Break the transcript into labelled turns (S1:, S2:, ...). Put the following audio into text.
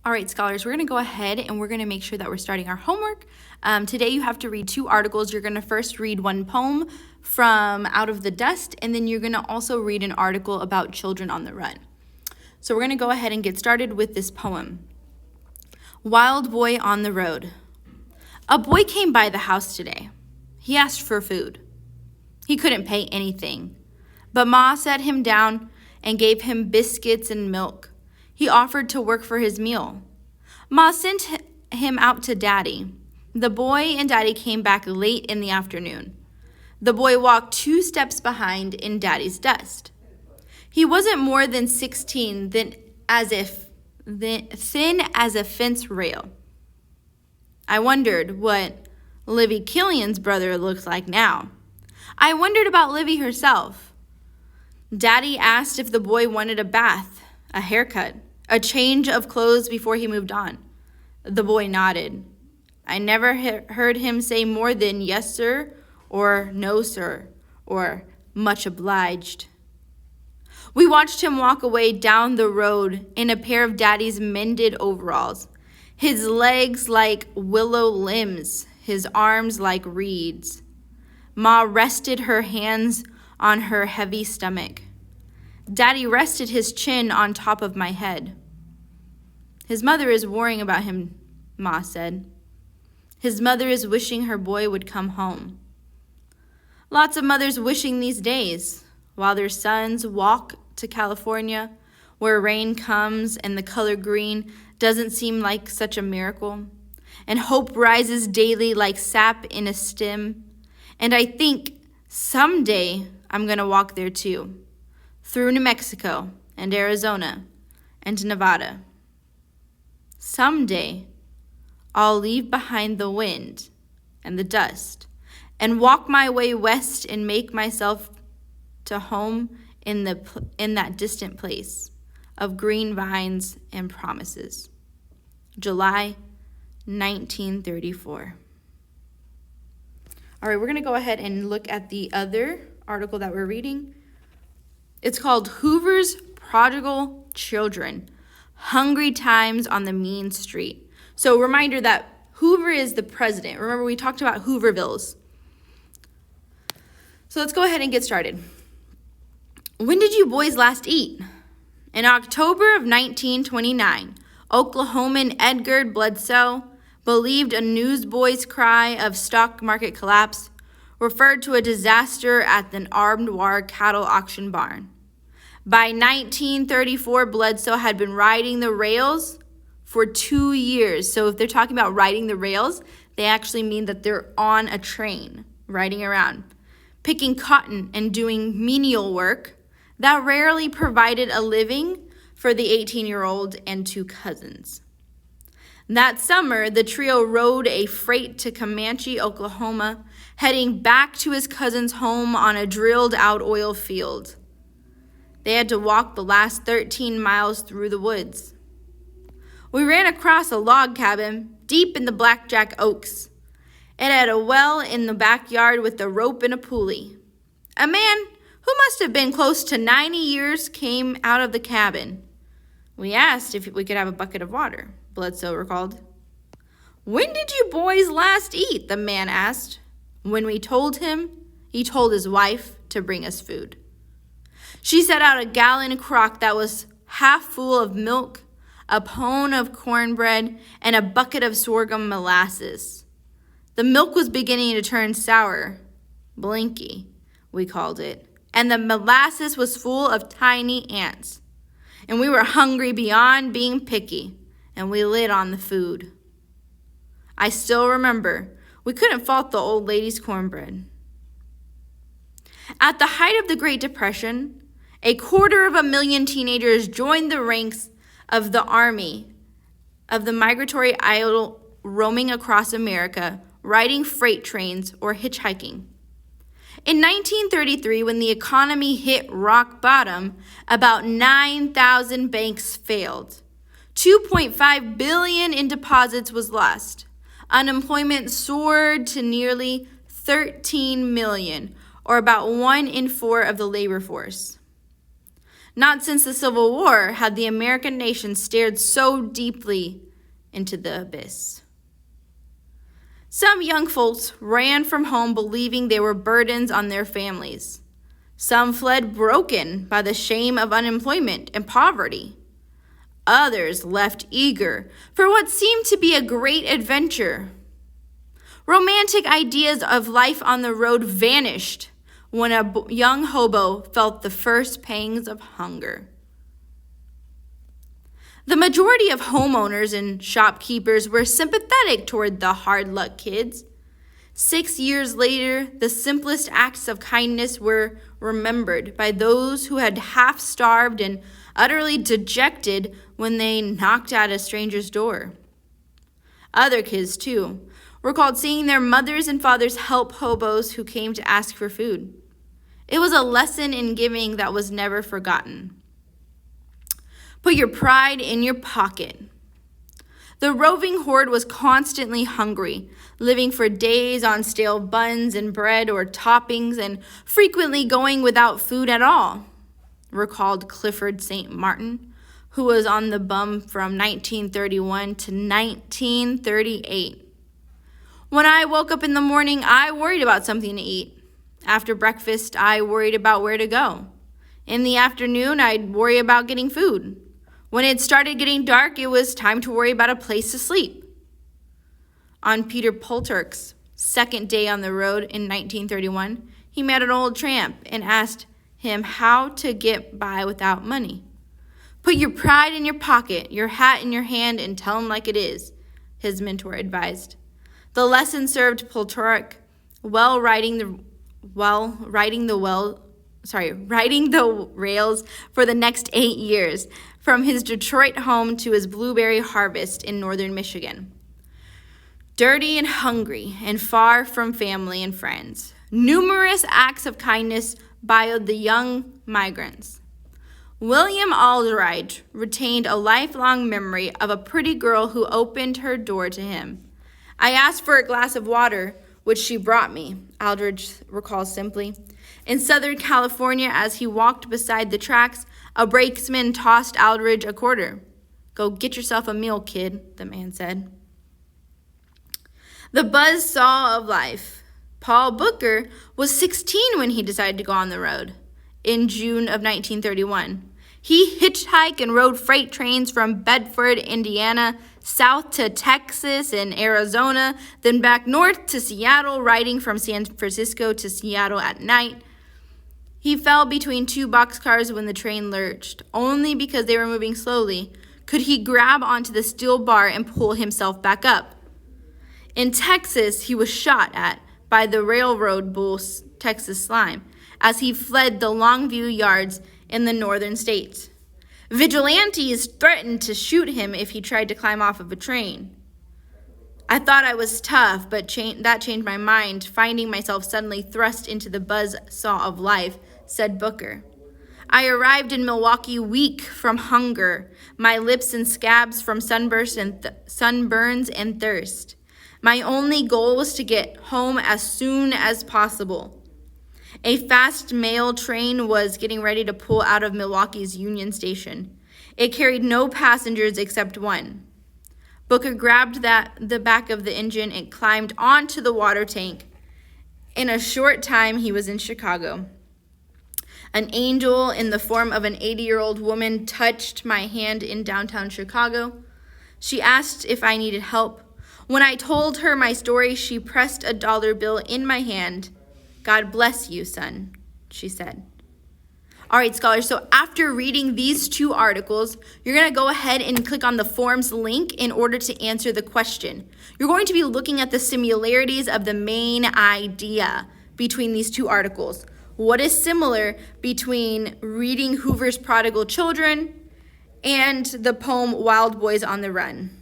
S1: All right, scholars, we're going to go ahead and we're going to make sure that we're starting our homework. Today you have to read 2 articles. You're going to first read one poem from Out of the Dust, and then you're going to also read an article about children on the run. So we're going to go ahead and get started with this poem. Wild Boy on the Road. A boy came by the house today. He asked for food. He couldn't pay anything, but Ma sat him down and gave him biscuits and milk. He offered to work for his meal. Ma sent him out to Daddy. The boy and Daddy came back late in the afternoon. The boy walked 2 steps behind in Daddy's dust. He wasn't more than 16, thin as a fence rail. I wondered what Livy Killian's brother looks like now. I wondered about Livy herself. Daddy asked if the boy wanted a bath, a haircut, a change of clothes before he moved on. The boy nodded. I never heard him say more than yes, sir, or no, sir, or much obliged. We watched him walk away down the road in a pair of Daddy's mended overalls, his legs like willow limbs, his arms like reeds. Ma rested her hands on her heavy stomach. Daddy rested his chin on top of my head. His mother is worrying about him, Ma said. His mother is wishing her boy would come home. Lots of mothers wishing these days, while their sons walk to California, where rain comes and the color green doesn't seem like such a miracle, and hope rises daily like sap in a stem. And I think someday I'm going to walk there too, through New Mexico and Arizona and Nevada. Someday I'll leave behind the wind and the dust and walk my way west and make myself to home in that distant place of green vines and promises. July 1934. All right, we're going to go ahead and look at the other article that we're reading. It's called Hoover's Prodigal Children, Hungry Times on the Mean Street. So reminder that Hoover is the president. Remember, we talked about Hoovervilles. So let's go ahead and get started. When did you boys last eat? In October of 1929, Oklahoman Edgar Bledsoe believed a newsboy's cry of stock market collapse referred to a disaster at an armed war cattle auction barn. By 1934, Bledsoe had been riding the rails for 2 years. So if they're talking about riding the rails, they actually mean that they're on a train, riding around, picking cotton and doing menial work that rarely provided a living for the 18-year-old and 2 cousins. That summer, the trio rode a freight to Comanche, Oklahoma, heading back to his cousin's home on a drilled-out oil field. They had to walk the last 13 miles through the woods. We ran across a log cabin deep in the blackjack oaks. It had a well in the backyard with a rope and a pulley. A man who must have been close to 90 years came out of the cabin. We asked if we could have a bucket of water, Bledsoe recalled. When did you boys last eat? The man asked. When we told him, he told his wife to bring us food. She set out a gallon crock that was half full of milk, a pone of cornbread, and a bucket of sorghum molasses. The milk was beginning to turn sour, blinky, we called it, and the molasses was full of tiny ants. And we were hungry beyond being picky, and we lit on the food. I still remember, we couldn't fault the old lady's cornbread. At the height of the Great Depression, 250,000 teenagers joined the ranks of the army of the migratory idle roaming across America, riding freight trains or hitchhiking. In 1933, when the economy hit rock bottom, about 9,000 banks failed. $2.5 billion in deposits was lost. Unemployment soared to nearly 13 million, or about 1 in 4 of the labor force. Not since the Civil War had the American nation stared so deeply into the abyss. Some young folks ran from home believing they were burdens on their families. Some fled broken by the shame of unemployment and poverty. Others left eager for what seemed to be a great adventure. Romantic ideas of life on the road vanished when a young hobo felt the first pangs of hunger. The majority of homeowners and shopkeepers were sympathetic toward the hard-luck kids. 6 years later, the simplest acts of kindness were remembered by those who had half-starved and utterly dejected when they knocked at a stranger's door. Other kids, too, recalled seeing their mothers and fathers help hobos who came to ask for food. It was a lesson in giving that was never forgotten. Put your pride in your pocket. The roving horde was constantly hungry, living for days on stale buns and bread or toppings and frequently going without food at all, recalled Clifford St. Martin, who was on the bum from 1931 to 1938. When I woke up in the morning, I worried about something to eat. After breakfast, I worried about where to go. In the afternoon, I'd worry about getting food. When it started getting dark, it was time to worry about a place to sleep. On Peter Polturk's second day on the road in 1931, he met an old tramp and asked him how to get by without money. Put your pride in your pocket, your hat in your hand, and tell him like it is, his mentor advised. The lesson served Polturk riding the rails for the next 8 years, from his Detroit home to his blueberry harvest in northern Michigan. Dirty and hungry and far from family and friends, numerous acts of kindness bioed the young migrants. William Aldrich retained a lifelong memory of a pretty girl who opened her door to him. I asked for a glass of water, which she brought me, Aldrich recalls simply. In Southern California, as he walked beside the tracks, a brakesman tossed Aldrich a quarter. Go get yourself a meal, kid, the man said. The buzz saw of life. Paul Booker was 16 when he decided to go on the road in June of 1931. He hitchhiked and rode freight trains from Bedford, Indiana, south to Texas and Arizona, then back north to Seattle, riding from San Francisco to Seattle at night. He fell between two boxcars when the train lurched. Only because they were moving slowly could he grab onto the steel bar and pull himself back up. In Texas, he was shot at by the railroad bull Texas Slime as he fled the Longview yards in the northern states. Vigilantes threatened to shoot him if he tried to climb off of a train. I thought I was tough, but that changed my mind, finding myself suddenly thrust into the buzz saw of life, said Booker. I arrived in Milwaukee weak from hunger, my lips in scabs from sunburns and thirst. My only goal was to get home as soon as possible. A fast mail train was getting ready to pull out of Milwaukee's Union Station. It carried no passengers except one. Booker grabbed the back of the engine and climbed onto the water tank. In a short time, he was in Chicago. An angel in the form of an 80-year-old woman touched my hand in downtown Chicago. She asked if I needed help. When I told her my story, she pressed a dollar bill in my hand. God bless you, son, she said. All right, scholars, so after reading these two articles, you're going to go ahead and click on the forms link in order to answer the question. You're going to be looking at the similarities of the main idea between these two articles. What is similar between reading Hoover's Prodigal Children and the poem Wild Boys on the Run?